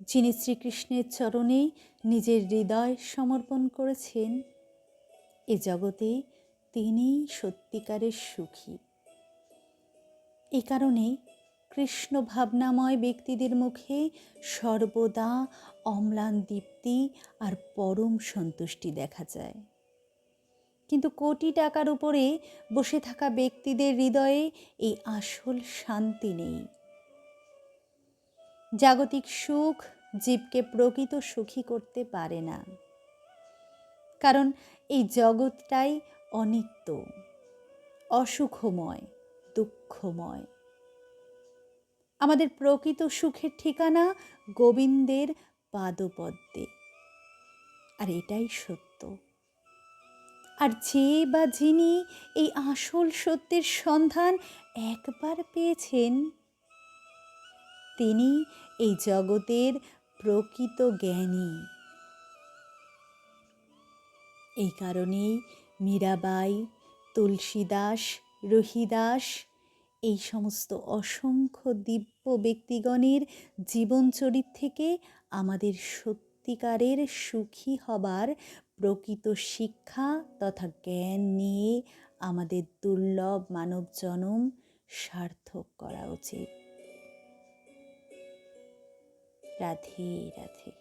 যিনি শ্রীকৃষ্ণের চরণে নিজের হৃদয় সমর্পণ করেছেন, এ জগতে তিনিই সত্যিকারের সুখী। এ কারণে কৃষ্ণ ভাবনাময় ব্যক্তিদের মুখে সর্বদা অম্লান দীপ্তি আর পরম সন্তুষ্টি দেখা যায়। কিন্তু কোটি টাকার উপরে বসে থাকা ব্যক্তিদের হৃদয়ে এই আসল শান্তি নেই। জাগতিক সুখ জীবকে প্রকৃত সুখী করতে পারে না, কারণ এই জগৎটাই অনিত্য, অসুখময়, দুঃখময়। আমাদের প্রকৃত সুখের ঠিকানা গোবিন্দের পাদপদ্মে, আর এটাই সত্য। আর যে বা যিনি এই আসল সত্যের সন্ধান একবার পেয়েছেন, তিনি এই জগতের প্রকৃত জ্ঞানী। এই কারণেই মীরাবাই, তুলসীদাস, রহিদাস এই সমস্ত অসংখ্য দিব্য ব্যক্তিগণের জীবনচরিত থেকে আমাদের সত্যিকারের সুখী হবার প্রকৃত শিক্ষা তথা জ্ঞান নিয়ে আমাদের দুর্লভ মানব জনম সার্থক করা উচিত। রাধে রাধে।